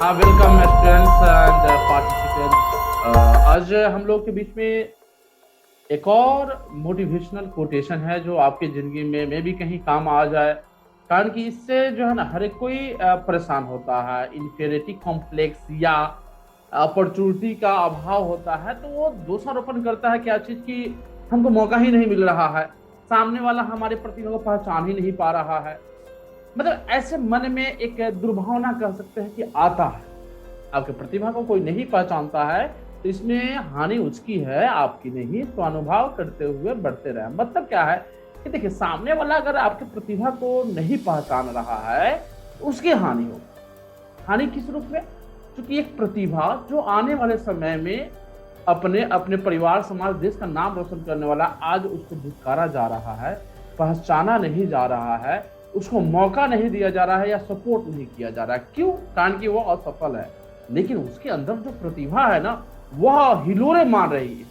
Welcome students and participants. आज हम लोग के बीच में एक और मोटिवेशनल कोटेशन है जो आपकी जिंदगी में भी कहीं काम आ जाए। कारण कि इससे जो है ना हर एक कोई परेशान होता है, इन्फीरियरिटी कॉम्प्लेक्स या अपॉर्चुनिटी का अभाव होता है, तो वो दोषारोपण करता है क्या चीज की हमको मौका ही नहीं मिल रहा है, सामने वाला हमारे प्रतिभा को पहचान ही नहीं पा रहा है। मतलब ऐसे मन में एक दुर्भावना कह सकते हैं कि आता है। आपके प्रतिभा को कोई नहीं पहचानता है तो इसमें हानि उसकी है, आपकी नहीं। तो अनुभव करते हुए बढ़ते रहे। मतलब क्या है कि देखिए, सामने वाला अगर आपके प्रतिभा को नहीं पहचान रहा है तो उसकी हानि होगी। हानि किस रूप में? क्योंकि एक प्रतिभा जो आने वाले समय में अपने अपने परिवार, समाज, देश का नाम रोशन करने वाला, आज उसको धिक्कारा जा रहा है, पहचाना नहीं जा रहा है, उसको मौका नहीं दिया जा रहा है या सपोर्ट नहीं किया जा रहा है। क्यों? कारण कि वो असफल है। लेकिन उसके अंदर जो प्रतिभा है ना, वह हिलोरे मार रही है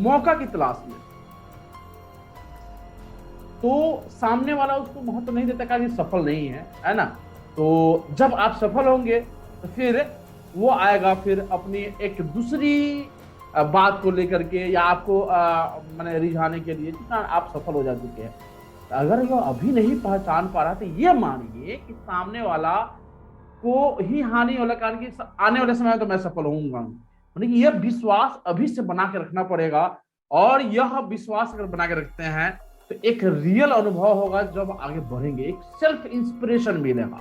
मौका की तलाश में। तो सामने वाला उसको महत्व नहीं देता, कि सफल नहीं है ना। तो जब आप सफल होंगे तो फिर वो आएगा, फिर अपनी एक दूसरी बात को लेकर के, या आपको मैंने रिझाने के लिए, जितना आप सफल हो जा चुके हैं। अगर वो अभी नहीं पहचान पा रहा तो ये मानिए कि सामने वाला को ही हानि होला। कारण कि आने वाले समय में तो मैं सफल होऊंगा। मतलब यह विश्वास अभी से बना के रखना पड़ेगा। और यह विश्वास अगर बना के रखते हैं तो एक रियल अनुभव होगा। जब आगे बढ़ेंगे एक सेल्फ इंस्पिरेशन मिलेगा,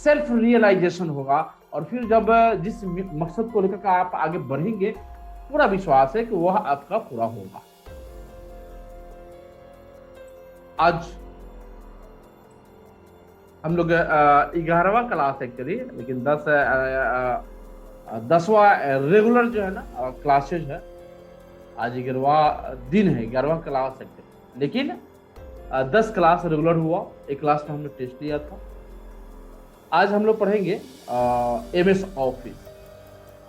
सेल्फ रियलाइजेशन होगा। और फिर जब जिस मकसद को लेकर आप आगे बढ़ेंगे, पूरा विश्वास है कि वह आपका पूरा होगा। आज हम लोग 11वां क्लास एक्चुअली, लेकिन 10वां रेगुलर जो है ना क्लासेज है। आज 11वां दिन है, 11वां क्लास एक्चुअली, लेकिन 10 क्लास रेगुलर हुआ। एक क्लास में हमने टेस्ट लिया था। आज हम लोग पढ़ेंगे MS ऑफिस।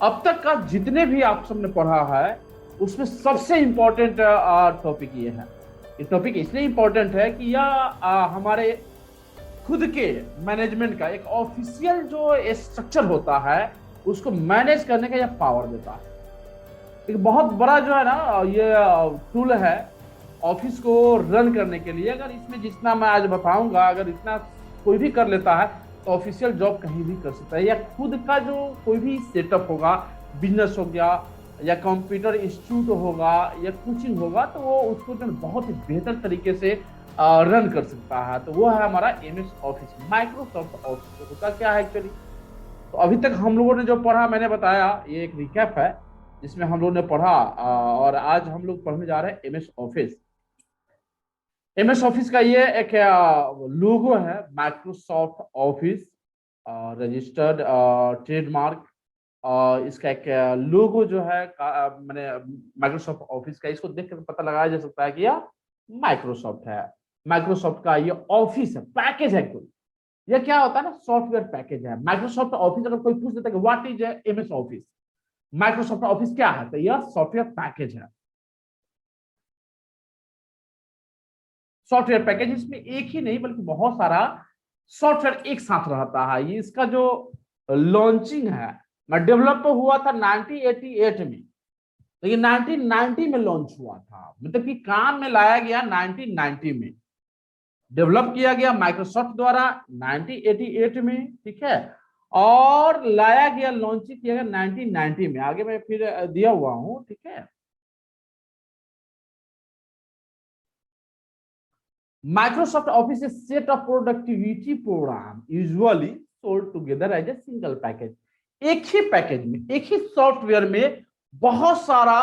अब तक का जितने भी आप सबने पढ़ा है उसमें सबसे इंपॉर्टेंट टॉपिक ये है। ये टॉपिक इसलिए इंपॉर्टेंट है कि यह हमारे खुद के मैनेजमेंट का एक ऑफिशियल जो स्ट्रक्चर होता है उसको मैनेज करने का यह पावर देता है। एक बहुत बड़ा जो है ना ये टूल है ऑफिस को रन करने के लिए। अगर इसमें जितना मैं आज बताऊंगा, अगर इतना कोई भी कर लेता है तो ऑफिशियल जॉब कहीं भी कर सकता है। या खुद का जो कोई भी सेटअप होगा, बिजनेस हो गया या कंप्यूटर इंस्टीट्यूट होगा या कोचिंग होगा, तो वो उसको जो बहुत ही बेहतर तरीके से रन कर सकता है। तो वो है हमारा MS ऑफिस, माइक्रोसॉफ्ट ऑफिस। होता क्या है एक्चुअली? तो अभी तक हम लोगों ने जो पढ़ा, मैंने बताया, ये एक रिकैप है जिसमें हम लोगों ने पढ़ा। और आज हम लोग पढ़ने जा रहे हैं MS ऑफिस। MS ऑफिस का ये एक लोगो है, माइक्रोसॉफ्ट ऑफिस रजिस्टर्ड ट्रेडमार्क। इसका एक लोगो जो है मैंने माइक्रोसॉफ्ट ऑफिस का, इसको देख कर पता लगाया जा सकता है कि यह माइक्रोसॉफ्ट है। माइक्रोसॉफ्ट का ये ऑफिस है, पैकेज है कोई। यह क्या होता है ना, सॉफ्टवेयर पैकेज है माइक्रोसॉफ्ट ऑफिस। अगर कोई पूछ देता है कि what is MS office, Microsoft office क्या है, तो यह सॉफ्टवेयर पैकेज है। सॉफ्टवेयर पैकेज, इसमें एक ही नहीं बल्कि बहुत सारा सॉफ्टवेयर एक साथ रहता है। ये इसका जो लॉन्चिंग है, डेवलप तो हुआ था 1988 में, लेकिन 1990 में लॉन्च हुआ था। मतलब कि काम में लाया गया 1990 में, डेवलप किया गया माइक्रोसॉफ्ट द्वारा 1988 में, ठीक है। और लाया गया, लॉन्चिंग किया गया 1990 में। आगे मैं फिर दिया हुआ हूं, ठीक है। Microsoft Office is a set of productivity program usually sold together as a single package। एक ही पैकेज में, एक ही सॉफ्टवेयर में बहुत सारा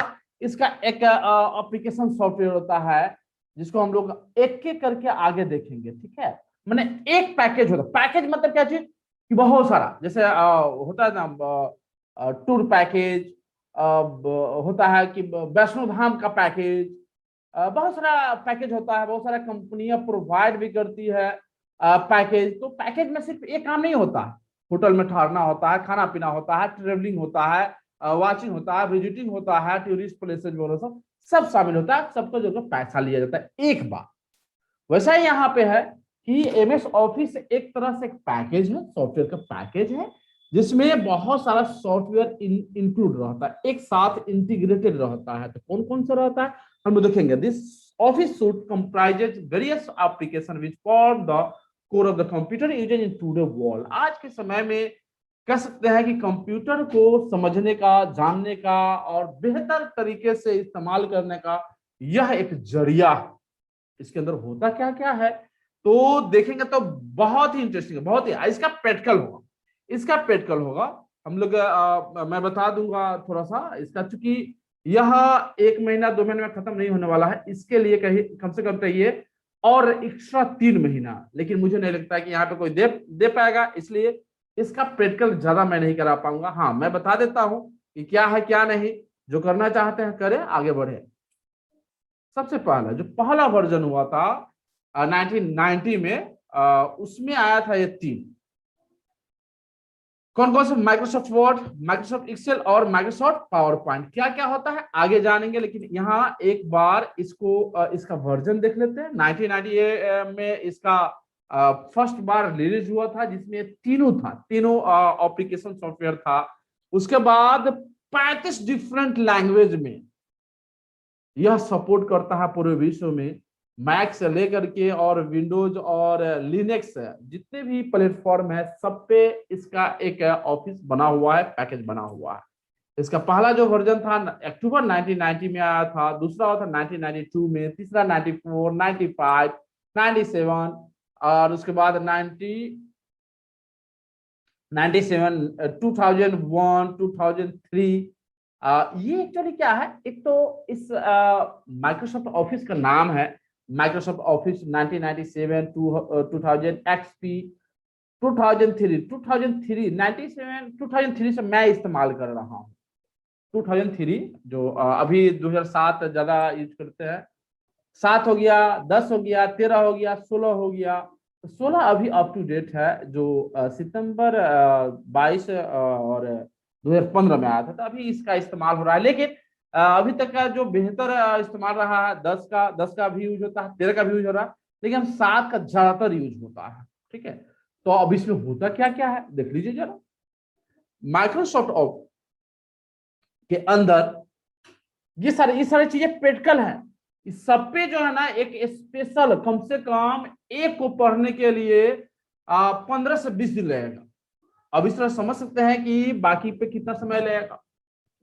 इसका एक एप्लीकेशन सॉफ्टवेयर होता है, जिसको हम लोग एक एक करके आगे देखेंगे, ठीक है। मैंने एक पैकेज होता है। पैकेज मतलब क्या चीज कि बहुत सारा, जैसे होता है ना टूर पैकेज, होता है कि वैष्णो धाम का पैकेज, बहुत सारा पैकेज होता है। बहुत सारा कंपनियां प्रोवाइड भी करती है पैकेज। तो पैकेज में सिर्फ एक काम नहीं होता है, होटल में ठहरना होता है, खाना पीना होता है, ट्रेवलिंग होता है, वॉचिंग होता है, विजिटिंग होता है, टूरिस्ट प्लेसेज वगैरह सब सब शामिल होता है। सबको जो पैसा लिया जाता है एक बार। वैसा ही यहाँ पे है कि MS ऑफिस एक तरह से एक पैकेज है, सॉफ्टवेयर का पैकेज है, जिसमें बहुत सारा सॉफ्टवेयर इंक्लूड रहता है, एक साथ इंटीग्रेटेड रहता है। तो कौन कौन सा रहता है हम लोग देखेंगे। This office suit comprises various application which form the core of the computer used in today world. आज के समय में कह सकते हैं कि कंप्यूटर को समझने का, जानने का और बेहतर तरीके से इस्तेमाल करने का यह एक जरिया है। इसके अंदर होता क्या क्या है तो देखेंगे तो बहुत ही इंटरेस्टिंग है, बहुत ही। इसका प्रैक्टिकल होगा, इसका प्रैक्टिकल होगा हम लोग। मैं बता दूंगा थोड़ा सा इसका, चूंकि यह 1 महीना 2 महीने में खत्म नहीं होने वाला है, इसके लिए कहीं कम से कम चाहिए और एक्स्ट्रा 3 महीना। लेकिन मुझे नहीं लगता है कि यहाँ पे कोई दे पाएगा, इसलिए इसका प्रैक्टिकल ज्यादा मैं नहीं करा पाऊंगा। हाँ, मैं बता देता हूँ कि क्या है क्या नहीं। जो करना चाहते हैं करें, आगे बढ़े। सबसे पहला जो पहला वर्जन हुआ था 1990 में, उसमें आया था ये 3। कौन कौन से? माइक्रोसॉफ्ट वर्ड, माइक्रोसॉफ्ट एक्सेल और माइक्रोसॉफ्ट पावर पॉइंट। क्या क्या होता है आगे जानेंगे, लेकिन यहाँ एक बार इसको इसका वर्जन देख लेते हैं। 1998 में इसका फर्स्ट बार रिलीज हुआ था, जिसमें तीनों एप्लीकेशन सॉफ्टवेयर था। उसके बाद 35 डिफरेंट लैंग्वेज में यह सपोर्ट करता है पूरे विश्व में। मैक से लेकर के और विंडोज और लिनक्स जितने भी प्लेटफॉर्म है, सब पे इसका एक ऑफिस बना हुआ है, पैकेज बना हुआ है। इसका पहला जो वर्जन था अक्टूबर 1990 में आया था, दूसरा हुआ था 1992 में, तीसरा 94, 95, 97 और उसके बाद 97, 2001, 2003। ये एक्चुअली क्या है, एक तो इस माइक्रोसॉफ्ट ऑफिस का नाम है माइक्रोसॉफ्ट ऑफिस 1997, 2000 एक्सपी, 2003 से मैं इस्तेमाल कर रहा हूँ। 2003 जो अभी 2007 ज्यादा यूज करते हैं। 7 हो गया, 10 हो गया, 13 हो गया, 16 हो गया। 16 अभी अप टू डेट है, जो सितंबर 22 और 2015 में आया था, तो अभी इसका इस्तेमाल हो रहा है। लेकिन अभी तक का जो बेहतर इस्तेमाल रहा है 10 का भी यूज होता है, 13 का भी यूज हो रहा है, लेकिन 7 का ज्यादातर यूज होता है। ठीक है, तो अब इसमें होता क्या क्या है देख लीजिए जरा। माइक्रोसॉफ्ट ऑफिस के अंदर ये सारी चीजें प्रैक्टिकल है। इस सब पे जो है ना एक स्पेशल, कम से कम एक को पढ़ने के लिए 15 से 20 दिन लगेगा। अब इस तरह समझ सकते हैं कि बाकी पे कितना समय लगेगा,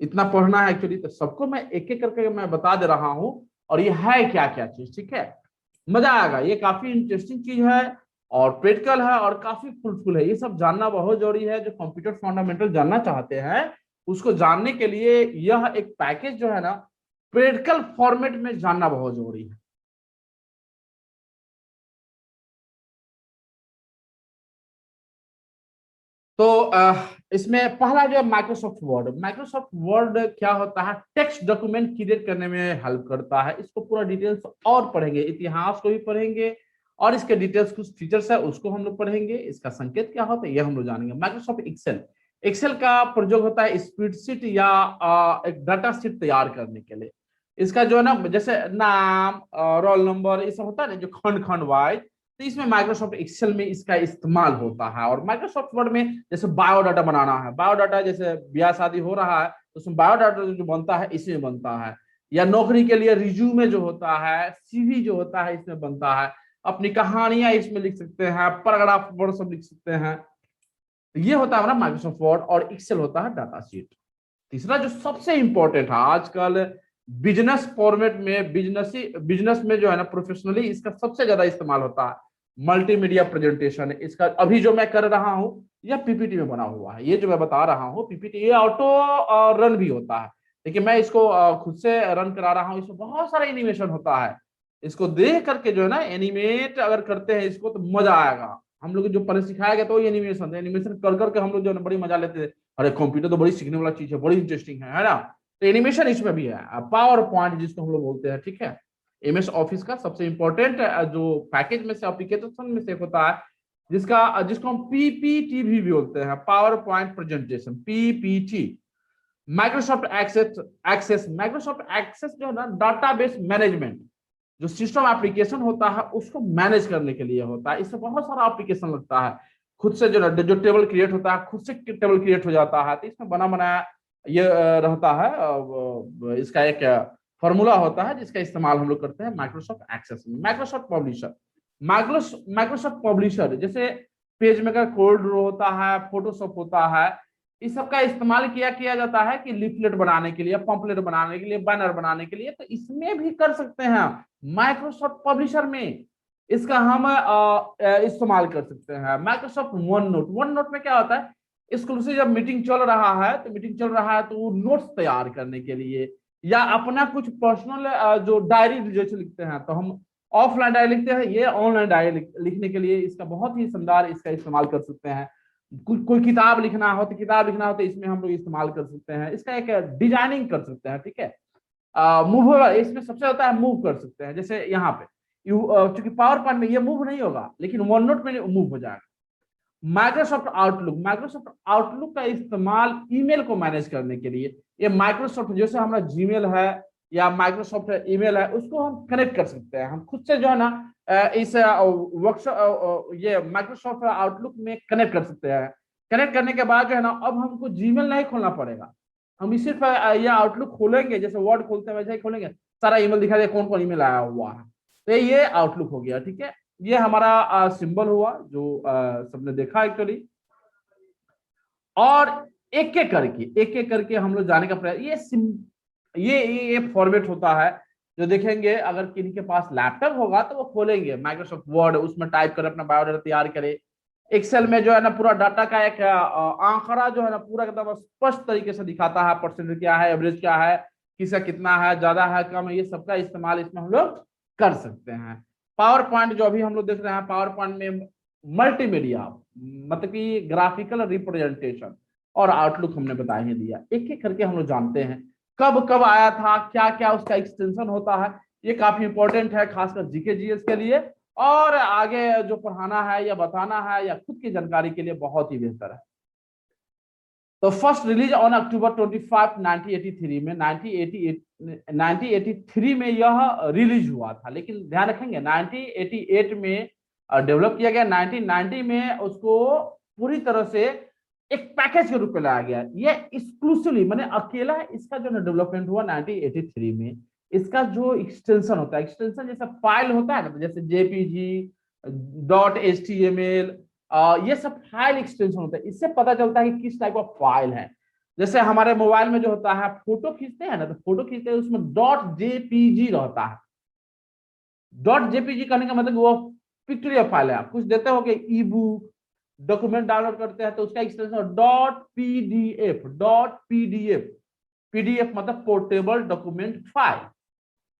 इतना पढ़ना है एक्चुअली। तो सबको मैं एक एक करके मैं बता दे रहा हूं, और ये है क्या क्या चीज। ठीक है, मजा आएगा, ये काफी इंटरेस्टिंग चीज है और प्रैक्टिकल है और काफी फ्रूटफुल है। ये सब जानना बहुत जरूरी है। जो कंप्यूटर फंडामेंटल जानना चाहते हैं उसको जानने के लिए यह एक पैकेज जो है ना, प्रैक्टिकल फॉर्मेट में जानना बहुत जरूरी है। तो इसमें पहला जो है माइक्रोसॉफ्ट वर्ड क्या होता है, टेक्स्ट डॉक्यूमेंट क्रिएट करने में हेल्प करता है। इसको पूरा डिटेल्स और पढ़ेंगे, इतिहास को भी पढ़ेंगे और इसके डिटेल्स कुछ फीचर्स है उसको हम लोग पढ़ेंगे। इसका संकेत क्या होता है ये हम लोग जानेंगे। माइक्रोसॉफ्ट एक्सेल का प्रयोग होता है स्प्रेडशीट या एक डाटा शीट तैयार करने के लिए। इसका जो है ना, जैसे नाम, रोल नंबर, ये सब होता है ना जो खंड खंड वाइज, तो इसमें माइक्रोसॉफ्ट एक्सेल में इसका इस्तेमाल होता है। और माइक्रोसॉफ्ट वर्ड में जैसे बायोडाटा बनाना है, बायोडाटा जैसे ब्याह शादी हो रहा है तो उसमें बायोडाटा जो बनता है इसमें बनता है। या नौकरी के लिए रिज्यूमे जो होता है, सीवी जो होता है इसमें बनता है। अपनी कहानियां इसमें लिख सकते हैं, पैराग्राफ वर्ड सब लिख सकते हैं। तो ये होता है हमारा माइक्रोसॉफ्ट वर्ड, और एक्सेल होता है डाटा शीट। तीसरा जो सबसे इंपॉर्टेंट है आजकल बिजनेस फॉर्मेट में, बिजनेस में जो है ना, प्रोफेशनली इसका सबसे ज्यादा इस्तेमाल होता है मल्टीमीडिया प्रेजेंटेशन। इसका अभी जो मैं कर रहा हूं यह पीपीटी में बना हुआ है। ये जो मैं बता रहा हूँ पीपीटी, ये ऑटो रन भी होता है, लेकिन मैं इसको खुद से रन करा रहा हूँ। इसमें बहुत सारा एनिमेशन होता है। इसको देख करके जो है ना, एनिमेट अगर करते हैं इसको तो मजा आएगा। हम लोग जो पहले सिखाया गया तो एनिमेशन कर करके हम लोग जो है बड़ी मजा लेते थे। अरे कंप्यूटर तो बड़ी सीखने वाला चीज है, बड़ी इंटरेस्टिंग है ना। तो एनिमेशन इसमें भी है, पावर पॉइंट जिसको हम लोग बोलते हैं। ठीक है, एमएस ऑफिस का सबसे इंपॉर्टेंट जो पैकेज में से, एप्लीकेशन में से होता है, जिसको हम पीपीटी भी बोलते हैं, power point presentation, PPT. Microsoft Access जो है ना, डाटाबेस मैनेजमेंट, जो सिस्टम एप्लीकेशन होता है उसको मैनेज करने के लिए होता है। इससे बहुत सारा एप्लीकेशन लगता है। खुद से जो टेबल क्रिएट होता है, खुद से टेबल क्रिएट हो जाता है। तो इसमें बना बनाया ये रहता है। इसका एक फॉर्मूला होता है जिसका इस्तेमाल हम लोग करते हैं माइक्रोसॉफ्ट एक्सेस में। माइक्रोसॉफ्ट पब्लिशर जैसे पेज मेकर, कोड होता है, फोटोशॉप होता है, इस सब का इस्तेमाल किया जाता है कि लिफलेट बनाने के लिए, पंपलेट बनाने के लिए, बैनर बनाने के लिए। तो इसमें भी कर सकते हैं माइक्रोसॉफ्ट पब्लिशर में इसका हम इस्तेमाल कर सकते हैं। माइक्रोसॉफ्ट वन नोट में क्या होता है, एक्सक्लूसिव जब मीटिंग चल रहा है तो वो नोट्स तैयार करने के लिए, या अपना कुछ पर्सनल जो डायरी जैसे लिखते हैं, तो हम ऑफलाइन डायरी लिखते हैं, ये ऑनलाइन डायरी लिखने के लिए इसका बहुत ही शानदार इसका इस्तेमाल कर सकते हैं। कोई किताब लिखना हो तो इसमें हम लोग इस्तेमाल कर सकते हैं। इसका एक डिजाइनिंग कर सकते हैं, ठीक है। मूव इसमें सबसे होता है, मूव कर सकते हैं। जैसे यहाँ पे चूंकि पावर पॉइंट में ये मूव नहीं होगा, लेकिन वन नोट में मूव हो जाएगा। माइक्रोसॉफ्ट आउटलुक का इस्तेमाल ईमेल को मैनेज करने के लिए, ये माइक्रोसॉफ्ट जैसे हमारा जीमेल है या माइक्रोसॉफ्ट ईमेल है, उसको हम कनेक्ट कर सकते हैं। हम खुद से जो है ना इस वर्कशॉप ये माइक्रोसॉफ्ट आउटलुक में कनेक्ट कर सकते हैं। कनेक्ट करने के बाद जो है ना, अब हमको जीमेल नहीं खोलना पड़ेगा। हम इसी पर ये आउटलुक खोलेंगे, जैसे वर्ड खोलते हैं वैसे ही खोलेंगे, सारा ईमेल दिखा देगा कौन कौन ईमेल आया हुआ है। तो ये आउटलुक हो गया, ठीक है। ये हमारा सिंबल हुआ जो सबने देखा एक्चुअली। और एक एक करके हम लोग जाने का प्रयास, ये फॉर्मेट होता है जो देखेंगे। अगर किसी के पास लैपटॉप होगा तो वो खोलेंगे माइक्रोसॉफ्ट वर्ड, उसमें टाइप करे, अपना बायोडाटा तैयार करे। एक्सेल में जो है ना पूरा डाटा का एक आंकड़ा जो है ना पूरा एकदम स्पष्ट तरीके से दिखाता है, परसेंटेज क्या है, एवरेज क्या है, किसका कितना है, ज्यादा है, कम है, ये सबका इस्तेमाल इसमें हम लोग कर सकते हैं। पावर पॉइंट जो अभी हम लोग देख रहे हैं, पावर पॉइंट में मल्टीमीडिया मतलब कि ग्राफिकल रिप्रेजेंटेशन और आउटलुक हमने बता ही दिया। एक एक करके हम लोग जानते हैं कब कब आया था, क्या क्या उसका एक्सटेंशन होता है। ये काफी इंपॉर्टेंट है, खासकर जीके जीएस के लिए, और आगे जो पढ़ाना है या बताना है या खुद की जानकारी के लिए बहुत ही बेहतर है। तो फर्स्ट रिलीज ऑन अक्टूबर 25 1983 में, 1983 में यह रिलीज हुआ था। लेकिन ध्यान रखेंगे 1988 में डेवलप किया गया, 1990 में उसको पूरी तरह से एक पैकेज के रूप में लाया गया। ये एक्सक्लूसिवली मैंने अकेला इसका जो डेवलपमेंट हुआ 1983 में। इसका जो एक्सटेंशन होता है, एक्सटेंशन जैसे फाइल होता है ना, तो जैसे जेपीजी, .html, ये सब फाइल एक्सटेंशन होता है। इससे पता चलता है कि किस टाइप ऑफ फाइल है। जैसे हमारे मोबाइल में जो होता है फोटो खींचते हैं ना, तो फोटो खींचते हैं उसमें .jpg रहता है। .jpg करने का मतलब वो पिक्चर फाइल है। आप कुछ देते हो कि ई बुक, डॉक्यूमेंट डाउनलोड करते हैं तो उसका एक्सटेंशन .pdf। पीडीएफ मतलब पोर्टेबल डॉक्यूमेंट फाइल।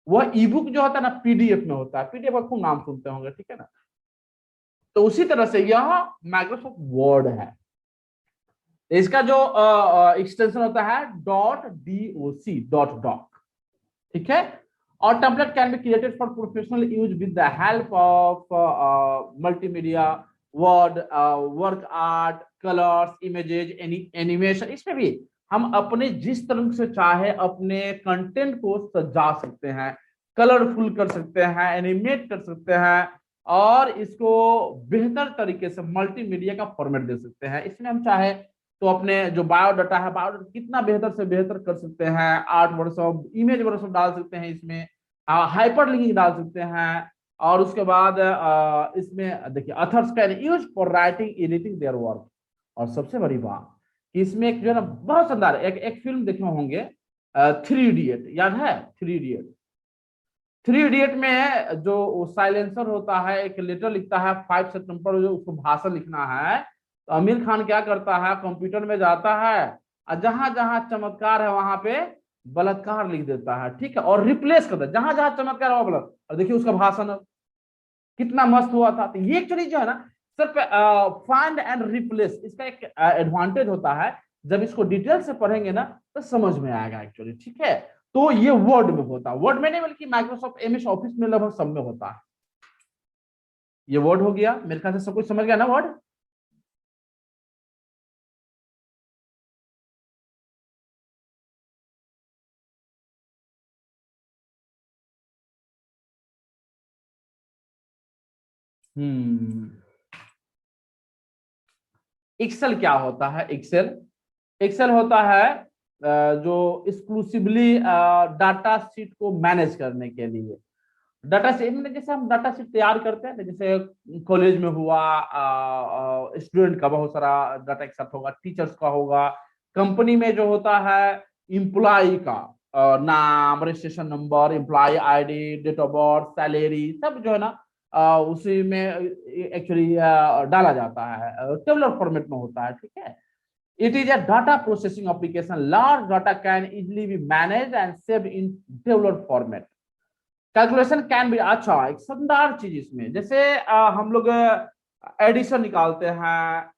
वह ई बुक जो होता है ना, पीडीएफ में होता है। पीडीएफ का खूब नाम सुनते होंगे, ठीक है ना। तो उसी तरह से यह माइक्रोसॉफ्ट वर्ड है। इसका जो एक्सटेंशन होता है .doc, ठीक है। और template can be created for professional use with the help of multimedia, word, work art, colours, images, animation. इसमें भी हम अपने जिस तरह से चाहे अपने कंटेंट को सजा सकते हैं, कलरफुल कर सकते हैं, एनिमेट कर सकते हैं, और इसको बेहतर तरीके से मल्टीमीडिया का फॉर्मेट दे सकते हैं। इसमें हम चाहे तो अपने जो बायोडाटा है, बायोडाटा कितना बेहतर से बेहतर कर सकते हैं। आर्ट वर्कशॉप, इमेज वर्कशॉप डाल सकते हैं इसमें, हाइपर लिंकिंग डाल सकते हैं। और उसके बाद इसमें देखिए others can use for writing, editing their work. और सबसे बड़ी बात कि इसमें एक जो है ना बहुत शानदार एक फिल्म देखे होंगे, थ्री इडियट, याद है थ्री इडियट? थ्री इडियट में जो साइलेंसर होता है, एक लेटर लिखता है 5 सितंबर, जो उसको भाषण लिखना है, तो आमिर खान क्या करता है, कंप्यूटर में जाता है और जहां जहां चमत्कार है वहां पे बलात्कार लिख देता है, ठीक है, और रिप्लेस करता है जहां जहां चमत्कार है बलात्कार। और देखिए उसका भाषण कितना मस्त हुआ था। तो ये एक्चुअली जो है ना सिर्फ फाइंड एंड रिप्लेस, इसका एक एडवांटेज होता है। जब इसको डिटेल से पढ़ेंगे ना तो समझ में आएगा एक्चुअली, ठीक है। तो ये वर्ड में होता है, वर्ड में नहीं बल्कि माइक्रोसॉफ्ट एमएस ऑफिस में लगभग सब में होता है। ये वर्ड हो गया, मेरे ख्याल से सब कुछ समझ गया ना वर्ड। हम्म एक्सेल क्या होता है? एक्सेल एक्सेल होता है जो एक्सक्लूसिवली डाटा शीट को मैनेज करने के लिए। डाटा शीट में जैसे हम डाटा शीट तैयार करते हैं, जैसे कॉलेज में हुआ, स्टूडेंट का बहुत सारा डाटा एक साथ होगा, टीचर्स का होगा, कंपनी में जो होता है इम्प्लॉय का नाम, registration number, employee ID, date of birth, salary, सब जो है ना उसी में एक्चुअली डाला जाता है, टेबुलर फॉर्मेट में होता है, ठीक है। It is a data processing application. Large data can easily be managed and saved in tabular format. Calculation can be, अच्छा एक शानदार चीज इसमें, जैसे हम लोग एडिशन निकालते हैं,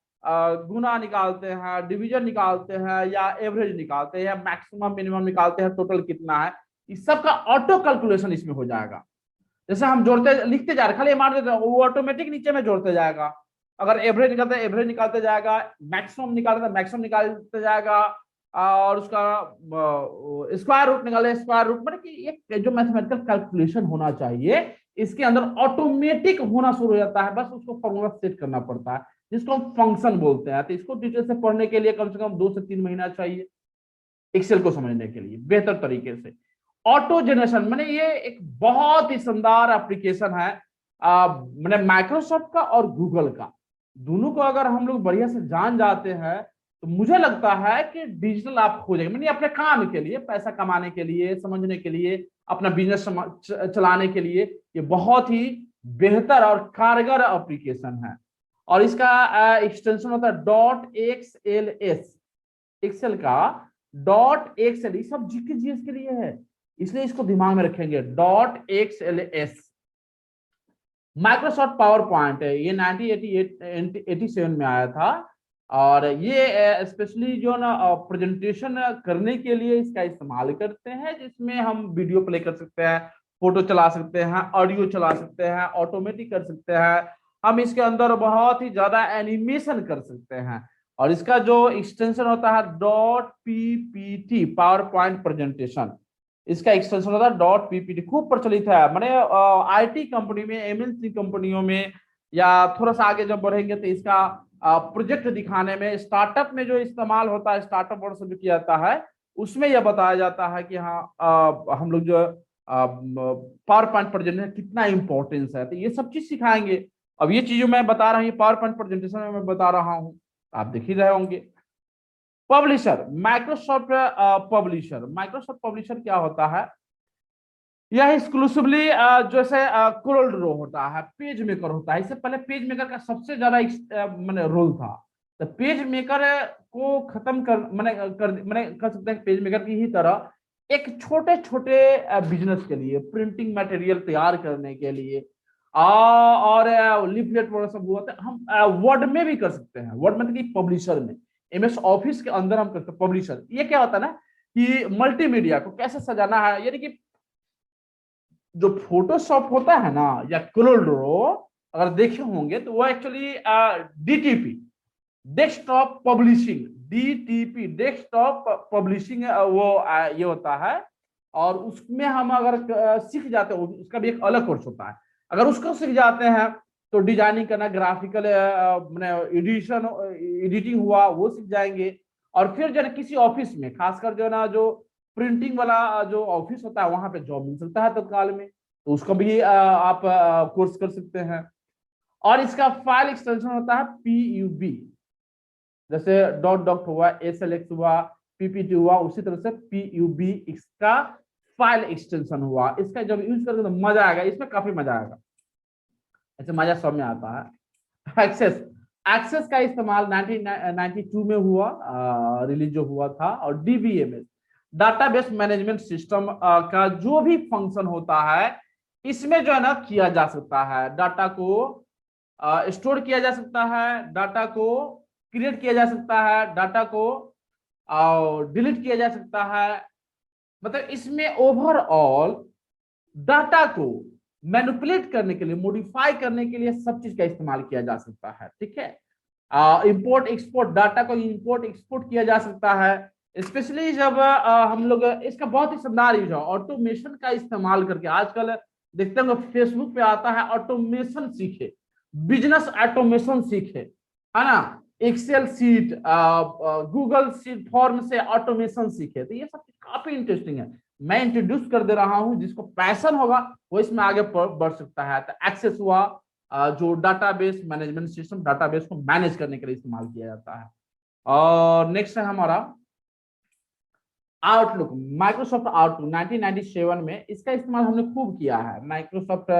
गुना निकालते हैं, डिवीजन निकालते हैं, या एवरेज निकालते हैं, या मैक्सिमम मिनिमम निकालते हैं, टोटल कितना है, इस सब का ऑटो कैलकुलेशन इसमें हो जाएगा। जैसे हम जोड़ते लिखते जा रहे, खाली मार देते हैं, वो ऑटोमेटिक नीचे में जोड़ते जाएगा। अगर एवरेज निकालते हैं एवरेज निकालते जाएगा, मैक्सिमम निकालते हैं मैक्सिमम निकालते जाएगा, और उसका स्क्वायर रूट निकाले स्क्वायर रूट, मतलब कि एक जो मैथमेटिकल कैलकुलेशन होना चाहिए इसके अंदर ऑटोमेटिक होना शुरू हो जाता है, बस उसको फॉर्मूला सेट करना पड़ता है, जिसको हम फंक्शन बोलते हैं। तो इसको डिटेल से पढ़ने के लिए कम से कम 2 से 3 महीना चाहिए एक्सेल को समझने के लिए बेहतर तरीके से। ऑटो जनरेशन मैंने ये एक बहुत ही शानदार एप्लीकेशन है, मैंने माइक्रोसॉफ्ट का और गूगल का, दोनों को अगर हम लोग बढ़िया से जान जाते हैं तो मुझे लगता है कि डिजिटल आप हो जाएंगे, मैंने अपने काम के लिए, पैसा कमाने के लिए, समझने के लिए, अपना बिजनेस चलाने के लिए ये बहुत ही बेहतर और कारगर एप्लीकेशन है। और इसका एक्सटेंशन होता है .xls, एक्सेल का .xl, ये सब जीके जीएस के लिए है, इसलिए इसको दिमाग में रखेंगे .xls। माइक्रोसॉफ्ट पावर पॉइंट है, ये 1987 में आया था, और ये स्पेशली जो ना प्रेजेंटेशन करने के लिए इसका इस्तेमाल करते हैं, जिसमें हम वीडियो प्ले कर सकते हैं, फोटो चला सकते हैं, ऑडियो चला सकते हैं, ऑटोमेटिक कर सकते हैं, हम इसके अंदर बहुत ही ज्यादा एनिमेशन कर सकते हैं। और इसका जो एक्सटेंशन होता है .ppt, पावर पॉइंट प्रेजेंटेशन, इसका एक्सटेंशन होता है .ppt, खूब प्रचलित है, मैंने आईटी कंपनी में, एमएनसी कंपनियों में, या थोड़ा सा आगे जब बढ़ेंगे तो इसका प्रोजेक्ट दिखाने में, स्टार्टअप में जो इस्तेमाल होता है, स्टार्टअप वर्ड से जो किया जाता है, उसमें यह बताया जाता है कि हाँ हम लोग जो पावर पॉइंट प्रेजेंटेशन कितना इंपॉर्टेंस है, तो ये सब चीज सिखाएंगे। अब ये चीजें मैं बता रहा हूँ, पावर पॉइंट प्रेजेंटेशन में मैं बता रहा हूँ, आप देख ही रहे होंगे। Publisher, Microsoft publisher, Microsoft publisher क्या होता है? यह एक्सक्लूसिवली जैसे क्रोल्ड रो होता है, पेज मेकर होता है, इससे पहले पेज मेकर का सबसे ज्यादा मैंने रोल था, तो पेज मेकर को खत्म कर सकते हैं पेज मेकर की ही तरह एक छोटे छोटे बिजनेस के लिए, प्रिंटिंग मटेरियल तैयार करने के लिए, और लिफलेट वगैरह सब हुआ था, हम वर्ड में भी कर सकते हैं, वर्ड मतलब कि पब्लिशर में, एमएस ऑफिस के अंदर हम करते हैं पब्लिशर। ये क्या होता है ना कि मल्टीमीडिया को कैसे सजाना है, यानी कि जो फोटोशॉप होता है ना, या क्रोल्ड रो अगर देखे होंगे तो वो actually DTP, desktop publishing, DTP desktop publishing, वो ये होता है। और उसमें हम अगर सीख जाते हैं, उसका भी एक अलग कोर्स होता है, अगर उसको सीख जाते हैं तो डिजाइनिंग करना, ग्राफिकल एडिटिंग हुआ वो सीख जाएंगे। और फिर जो है किसी ऑफिस में, खासकर जो है ना जो प्रिंटिंग वाला जो ऑफिस होता है, वहां पे जॉब मिल सकता है तत्काल में, तो उसका भी आप कोर्स कर सकते हैं। और इसका फाइल एक्सटेंशन होता है PUB, जैसे डॉट हुआ, SLX हुआ, PPT हुआ, उसी तरह से PUB इसका फाइल एक्सटेंशन हुआ। इसका जब यूज करेंगे तो मजा आएगा, इसमें काफी मजा आएगा, ऐसे मजा सब में आता है। एक्सेस, एक्सेस का इस्तेमाल 1992 में हुआ, रिलीज जो हुआ था। और DBMS, डाटाबेस मैनेजमेंट सिस्टम का जो भी फंक्शन होता है इसमें जो है ना किया जा सकता है, डाटा को स्टोर किया जा सकता है, डाटा को क्रिएट किया जा सकता है, डाटा को डिलीट किया जा सकता है, मतलब इसमें ओवरऑल डाटा को मैनिपुलेट करने के लिए, मॉडिफाई करने के लिए सब चीज का इस्तेमाल किया जा सकता है, ठीक है। इंपोर्ट एक्सपोर्ट, डाटा को इंपोर्ट एक्सपोर्ट किया जा सकता है, स्पेशली जब हम लोग, इसका बहुत ही शानदार यूज है ऑटोमेशन का इस्तेमाल करके। आजकल देखते होंगे फेसबुक पे आता है ऑटोमेशन सीखे, बिजनेस ऑटोमेशन सीखे, है ना, Excel sheet, Google sheet form से ऑटोमेशन सीखे। तो ये सब काफी इंटरेस्टिंग है, मैं इंट्रोड्यूस कर दे रहा हूं, जिसको पैशन होगा वो इसमें आगे बढ़ सकता है। तो एक्सेस हुआ, जो डाटाबेस मैनेजमेंट सिस्टम, डाटाबेस को मैनेज करने के लिए इस्तेमाल किया जाता है। और नेक्स्ट है हमारा आउटलुक, माइक्रोसॉफ्ट आउटलुक 1997 में इसका इस्तेमाल हमने खूब किया है। माइक्रोसॉफ्ट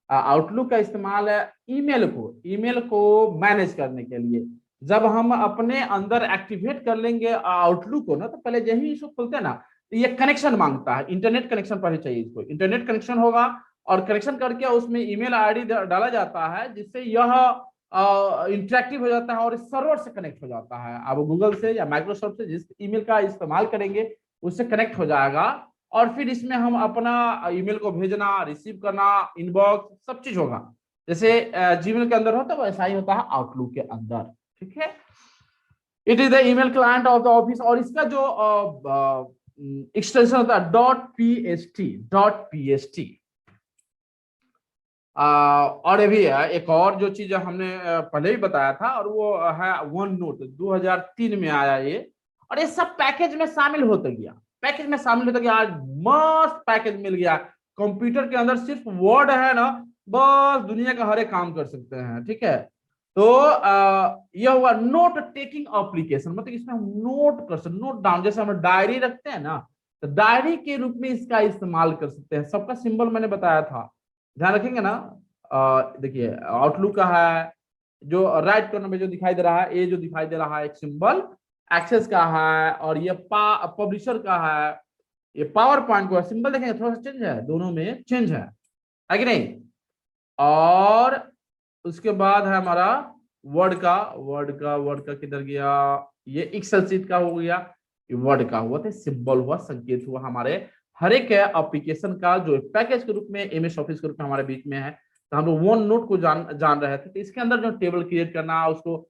आउटलुक का इस्तेमाल ईमेल को मैनेज करने के लिए। जब हम अपने अंदर एक्टिवेट कर लेंगे आउटलुक को ना, तो पहले यही इसको खोलते हैं ना, तो ये कनेक्शन मांगता है, इंटरनेट कनेक्शन पहले चाहिए इसको। इंटरनेट कनेक्शन होगा और कनेक्शन करके उसमें ईमेल आईडी डाला जाता है, जिससे यह इंटरेक्टिव हो जाता है और सर्वर से कनेक्ट हो जाता है। आप गूगल से या माइक्रोसॉफ्ट से जिस ईमेल का इस्तेमाल करेंगे उससे कनेक्ट हो जाएगा, और फिर इसमें हम अपना ईमेल को भेजना, रिसीव करना, इनबॉक्स सब चीज होगा। जैसे जीमेल के अंदर होता है वैसा ही होता है आउटलुक के अंदर, ठीक है। It is the email client of the office, और इसका जो एक्सटेंशन होता है .pst। और अभी एक और जो चीज हमने पहले ही बताया था, और वो है वन नोट, 2003 में आया ये, और ये सब पैकेज में शामिल होता गया, आज मस्त पैकेज मिल गया। कंप्यूटर के अंदर सिर्फ वर्ड है ना, बस दुनिया का हर एक काम कर सकते हैं, ठीक है। तो यह हुआ नोट टेकिंग एप्लीकेशन, मतलब इसमें हम नोट कर सकते, नोट डाउन, जैसे हम डायरी रखते हैं ना, तो डायरी के रूप में इसका इस्तेमाल कर सकते हैं। सबका सिंबल मैंने बताया था, ध्यान रखेंगे ना। देखिए आउटलुक का है, जो राइट कॉर्नर में जो दिखाई दे रहा है, ये जो दिखाई दे रहा है एक सिंबल एक्सेस का है, और ये पब्लिशर का है, ये पावर पॉइंट का सिंबल देखेंगे थोड़ा सा चेंज है, दोनों में चेंज है कि नहीं। और उसके बाद है हमारा वर्ड का किधर गया, ये एक्सेल शीट का हो गया, ये वर्ड का हुआ, तो सिंबल हुआ, संकेत हुआ हमारे हर एक एप्लीकेशन का जो पैकेज के रूप में एमएस ऑफिस के रूप में हमारे बीच में है। तो हम लोग वन नोट को जान रहे थे, तो इसके अंदर जो टेबल क्रिएट करना, उसको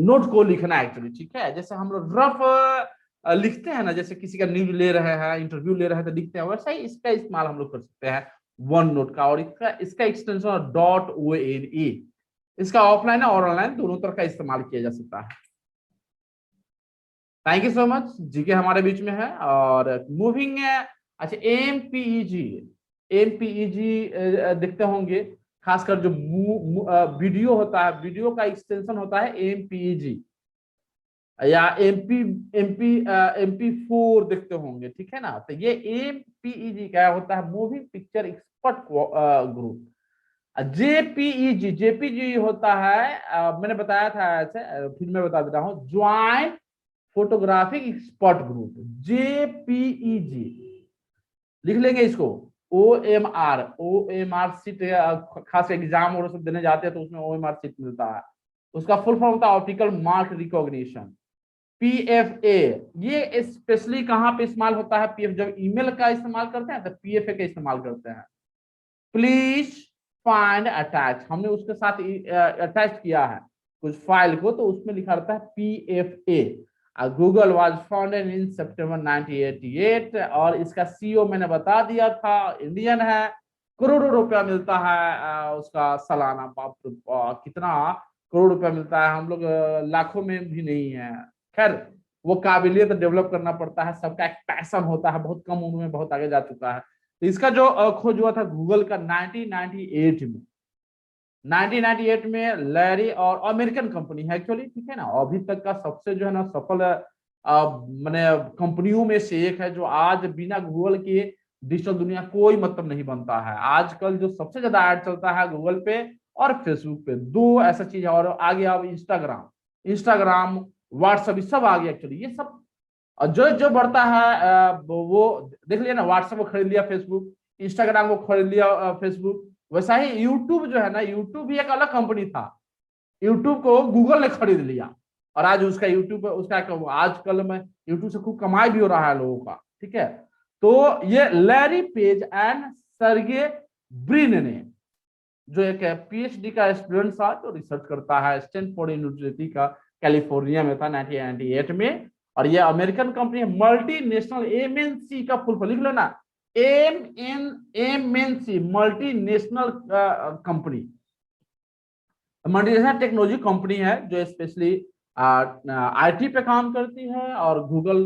नोट को लिखना एक्चुअली, ठीक है। जैसे हम लोग रफ लिखते हैं ना, जैसे किसी का न्यूज ले रहे हैं, इंटरव्यू ले रहे हैं तो लिखते हैं, वैसा ही इसका इस्तेमाल हम लोग कर सकते हैं वन नोट का। और इसका एक्सटेंशन .one, इसका ऑफलाइन और ऑनलाइन दोनों तरह का इस्तेमाल किया जा सकता है। Thank you so much, GK हमारे बीच में है। और मूविंग अच्छा, एमपीईजी देखते होंगे, खासकर जो वीडियो होता है, वीडियो का एक्सटेंशन होता है एमपीईजी, या MP4 देखते होंगे, ठीक है ना। तो ये एमपीईजी क्या होता है, moving picture expert group. JPEG होता है, मैंने बताया था ऐसे, फिर मैं बता देता हूँ, joint photographic expert group, JPEG लिख लेंगे इसको। ओएमआर सीट, खास एग्जाम और सब देने जाते हैं तो उसमें ओएमआर सीट मिलता है, उसका फुल फॉर्म होता है ऑप्टिकल मार्क रिकॉग्निशन। पीएफए, ये स्पेशली कहां पे इस्तेमाल होता है, पीएफ जब ईमेल का इस्तेमाल करते हैं तो पीएफए का इस्तेमाल करते हैं। प्लीज फाइंड अटैच, हमने उसके साथ अटैच किया है कुछ फाइल को, तो उसमें लिखा रहता है PFA. Google was founded in September 1988, और इसका सीईओ मैंने बता दिया था, इंडियन है, करोड़ों रुपया मिलता है उसका सालाना। बाप कितना करोड़ रुपया मिलता है, हम लोग लाखों में भी नहीं है। खैर वो काबिलियत डेवलप करना पड़ता है, सबका एक पैशन होता है, बहुत कम उम्र में बहुत आगे जा चुका है। तो इसका जो खोज हुआ था गूगल का 1998 में लैरी, और अमेरिकन कंपनी है एक्चुअली, ठीक है ना। अभी तक का सबसे जो है ना सफल मैंने कंपनियों में से एक है, जो आज बिना गूगल के डिजिटल दुनिया कोई मतलब नहीं बनता है। आजकल जो सबसे ज्यादा ऐड चलता है गूगल पे और फेसबुक पे, दो ऐसा चीज है। और आगे अब इंस्टाग्राम व्हाट्सएप, सब आ गया एक्चुअली। ये सब जो जो बढ़ता है वो देख लिया ना, व्हाट्सएप को खरीद लिया फेसबुक, इंस्टाग्राम को खरीद लिया फेसबुक। वैसा ही यूट्यूब जो है ना, यूट्यूब भी एक अलग कंपनी था, यूट्यूब को गूगल ने खरीद लिया, और आज उसका यूट्यूब उसका आजकल में यूट्यूब से खूब कमाई भी हो रहा है लोगों का, ठीक है। तो ये Larry page and Sergey Brin ने, जो एक पीएचडी का स्टूडेंट था, जो रिसर्च करता है स्टैनफोर्ड यूनिवर्सिटी का, कैलिफोर्निया में था 1998 में। और ये अमेरिकन कंपनी है, मल्टीनेशनल एमएनसी का फुल फॉर्म लिख लो ना, MNC, multinational company. Multinational technology company है जो स्पेशली आईटी पे काम करती है। और गूगल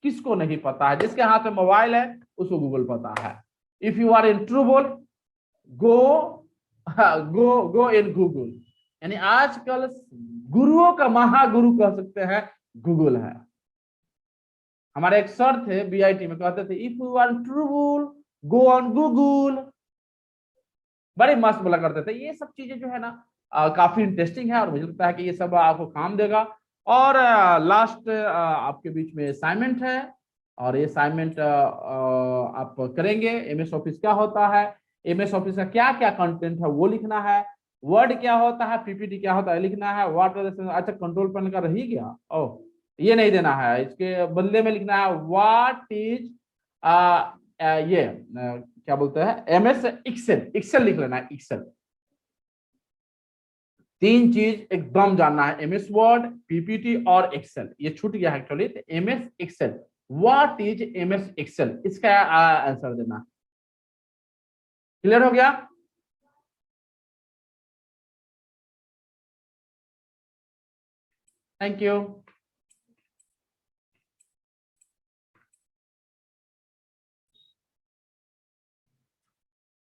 किसको नहीं पता है, जिसके हाथ में मोबाइल है उसको गूगल पता है। If you are in trouble, go go in Google. यानी आजकल गुरुओं का महागुरु कह सकते हैं गूगल है। हमारे एक सर थे बीआईटी में, कहते थे if you are trouble go on Google. बड़े मस्त बोला करते थे। ये सब चीजें जो है ना काफी इंटरेस्टिंग है और मुझे लगता है कि ये सब आपको काम देगा। और लास्ट आपके बीच में असाइनमेंट है, और ये असाइनमेंट आप करेंगे। एमएस ऑफिस क्या होता है, एमएस ऑफिस का क्या क्या कंटेंट है वो लिखना है, वर्ड क्या होता है, पीपीटी क्या होता है लिखना है, अच्छा कंट्रोल पैनल का रही गया, ओह ये नहीं देना है, इसके बदले में लिखना है व्हाट इज ये क्या बोलते हैं एमएस एक्सेल। एक्सेल लिख लेना है, एक्सेल। तीन चीज एकदम जानना है, एमएस वर्ड, पीपीटी और एक्सेल। ये छूट गया है एक्चुअली, तो MS Excel, what is MS Excel, इसका आंसर देना। क्लियर हो गया? Thank you.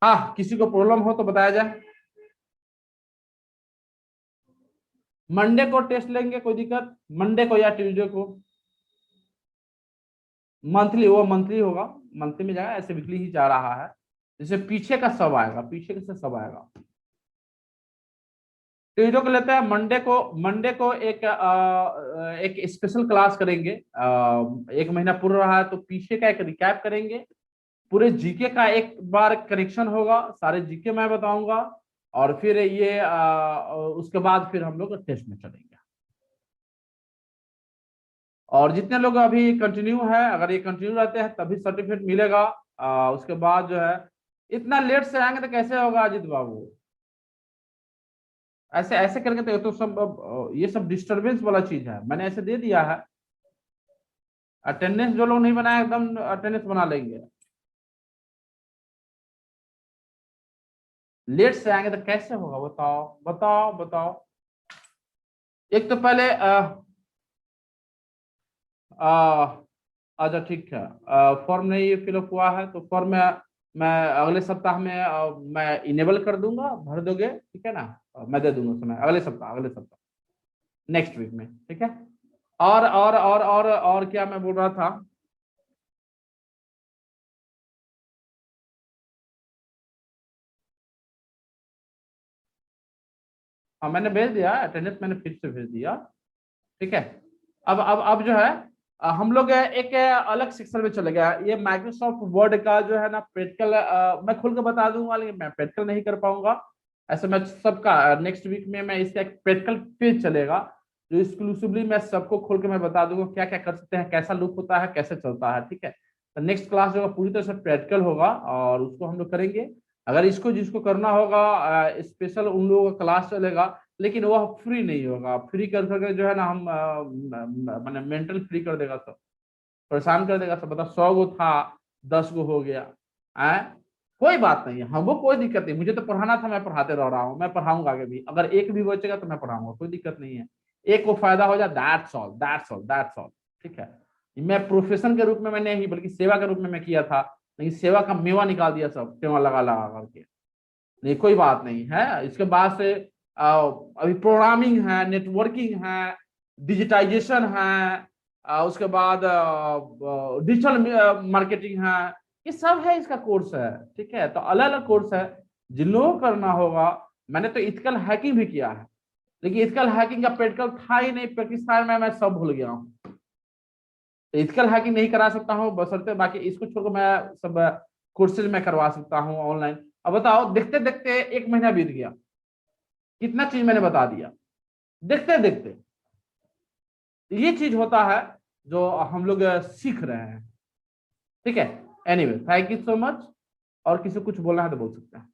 हाँ, किसी को प्रॉब्लम हो तो बताया जाए। मंडे को टेस्ट लेंगे, कोई दिक्कत? मंडे को या ट्यूसडे को? मंथली, वो मंथली होगा, मंथली में जाएगा, ऐसे वीकली ही जा रहा है। जैसे पीछे का सब आएगा, पीछे से सब आएगा। ट्यूसडे को लेते हैं। मंडे को एक स्पेशल क्लास करेंगे। एक महीना पूरा रहा है तो पीछे का एक रिकैप करेंगे। पूरे जीके का एक बार करेक्शन होगा, सारे जीके मैं बताऊंगा। और फिर ये उसके बाद फिर हम लोग टेस्ट में चलेंगे। और जितने लोग अभी कंटिन्यू है, अगर ये कंटिन्यू रहते हैं तभी सर्टिफिकेट मिलेगा। उसके बाद जो है, इतना लेट से आएंगे तो कैसे होगा अजीत बाबू? ऐसे ऐसे करके तो सब ये सब डिस्टरबेंस वाला चीज है। मैंने ऐसे दे दिया है, अटेंडेंस जो लोग नहीं बनाए एकदम अटेंडेंस बना लेंगे। लेट से आएंगे तो कैसे होगा? बताओ बताओ बताओ। एक तो पहले अच्छा ठीक है, फॉर्म नहीं फिलअप हुआ है तो फॉर्म में मैं अगले सप्ताह में मैं इनेबल कर दूंगा, भर दोगे ठीक है ना? मैं दे दूंगा समय अगले सप्ताह नेक्स्ट वीक में, ठीक है? और क्या मैं बोल रहा था? हाँ मैंने भेज दिया अटेंडेंस, मैंने फिर से भेज दिया, ठीक है? अब जो है हम लोग एक अलग सेक्शन में चले गया। ये माइक्रोसॉफ्ट वर्ड का जो है ना प्रैक्टिकल मैं खुल के बता दूंगा, लेकिन मैं प्रैक्टिकल नहीं कर पाऊंगा। ऐसे मैं सबका नेक्स्ट वीक में मैं इसका एक प्रैक्टिकल पेज चलेगा जो एक्सक्लूसिवली मैं सबको खोल के मैं बता दूंगा क्या क्या कर सकते हैं, कैसा लुक होता है, कैसे चलता है, ठीक है? तो नेक्स्ट क्लास जो पूरी तरह से प्रैक्टिकल होगा और उसको हम लोग करेंगे। अगर इसको जिसको करना होगा स्पेशल उन लोगों का क्लास चलेगा, लेकिन वह फ्री नहीं होगा। फ्री कर करके जो है ना हम मैंने मेंटल फ्री कर देगा, सब परेशान कर देगा। सब बता 100 गो था 10 गो हो गया है, कोई बात नहीं है, हमको कोई दिक्कत नहीं। मुझे तो पढ़ाना था, मैं पढ़ाते रह रहा हूँ, मैं पढ़ाऊंगा आगे भी। अगर एक भी बचेगा तो मैं पढ़ाऊंगा, कोई दिक्कत नहीं है। एक को फायदा हो जाए, that's all that's all that's all, ठीक है? मैं प्रोफेशन के रूप में मैंने ही बल्कि सेवा के रूप में मैं किया था, लेकिन सेवा का मेवा निकाल दिया सब टेवा लगा लगा करके। नहीं कोई बात नहीं है। इसके बाद से अभी प्रोग्रामिंग है, नेटवर्किंग है, डिजिटाइजेशन है, उसके बाद डिजिटल मार्केटिंग है, ये सब है इसका कोर्स है, ठीक है? तो अलग अलग कोर्स है जिन लोगों को करना होगा। मैंने तो इथिकल हैकिंग भी किया है, लेकिन इथिकल हैकिंग का प्रैक्टिकल था ही नहीं, प्रैक्टिस मैं सब भूल गया हूँ। तो इथिकल हैकिंग नहीं करा सकता हूँ बशर्ते, बाकी इसको छोड़कर मैं सब कोर्सेज में करवा सकता हूँ ऑनलाइन। अब बताओ, देखते देखते एक महीना बीत गया, कितना चीज मैंने बता दिया देखते देखते। ये चीज होता है जो हम लोग सीख रहे हैं, ठीक है? Anyway, thank you so much. और किसी को कुछ बोलना है तो बोल सकते हैं।